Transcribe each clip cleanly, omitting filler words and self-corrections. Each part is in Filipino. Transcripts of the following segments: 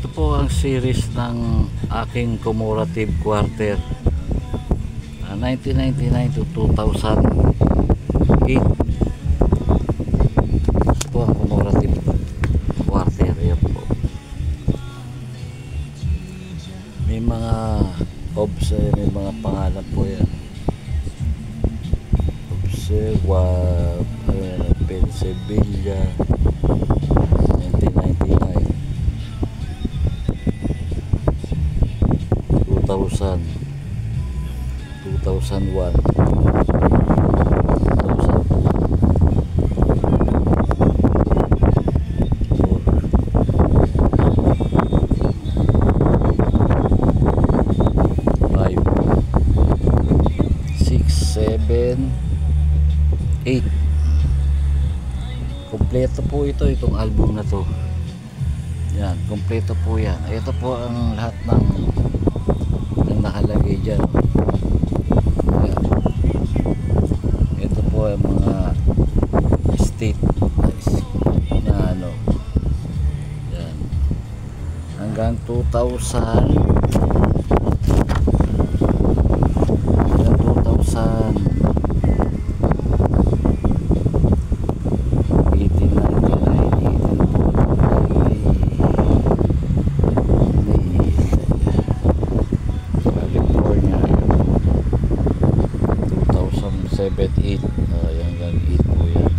Ito po ang series ng aking commemorative quarter, 1999 to 2008. Ito po ang commemorative quarter. Yan po. May mga obs, may mga pangalan po yan. Observa, Pennsylvania, 1999, 2000, 2001, 8. Kompleto po itong album na to. Yan, kompleto po yan. Ito po ang lahat ng nakalagay dyan. Yan. Ito po ang mga state na ano. Yan. Hanggang 2000. Hanggang 8 po yan.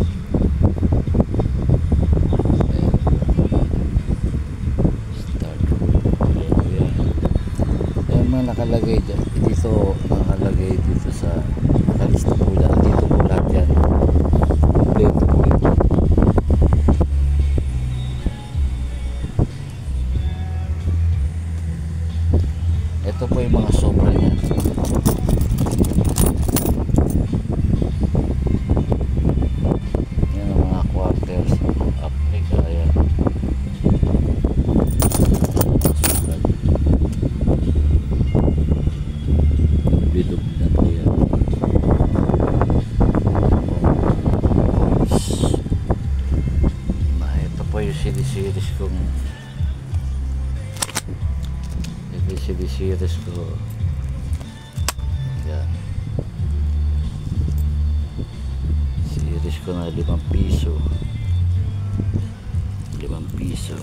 Start po yan. Ayan mga nakalagay dito, nakalagay dito sa nakalista po yan. Dito po lahat yan. Dito po ito. Ito po yung mga sobra niya. Series ko. Yan. Series ko na 5 piso. 5 piso. 5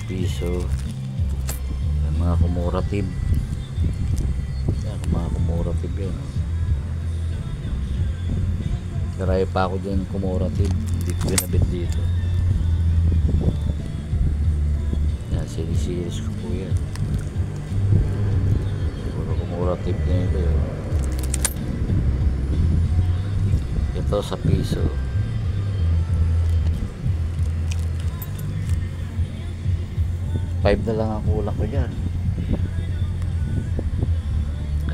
piso. Yan, mga commemorative. Yan, mga commemorative yan. Karaya pa ako dyan commemorative. Hindi ko binabit dito. Series ko po yan. Puro commemorative na ito yun. Ito sa piso. $5 na lang ang kulang ko dyan.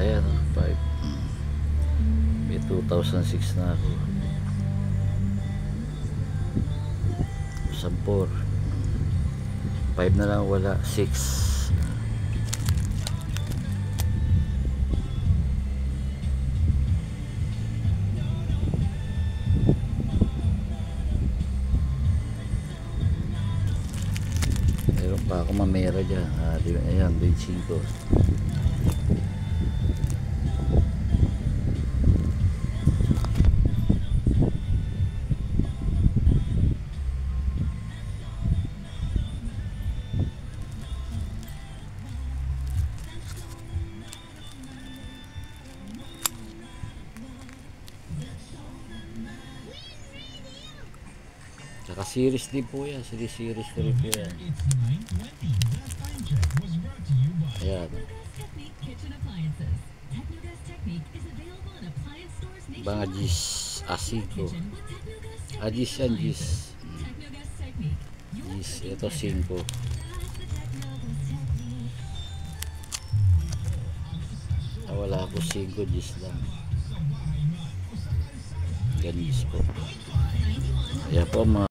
Ayan, 5. May 2006 na ako. Sampor. 5 na lang, wala 6. Meron pa ako mamera dyan. Ayan, 25. Saka series din po yan. Series ko rin po yan. Ayan. Mga Gis A5. Gis yan, Gis. Gis. Ito 5. Wala ako 5 Gis lang. Ganis po. Ayan po mga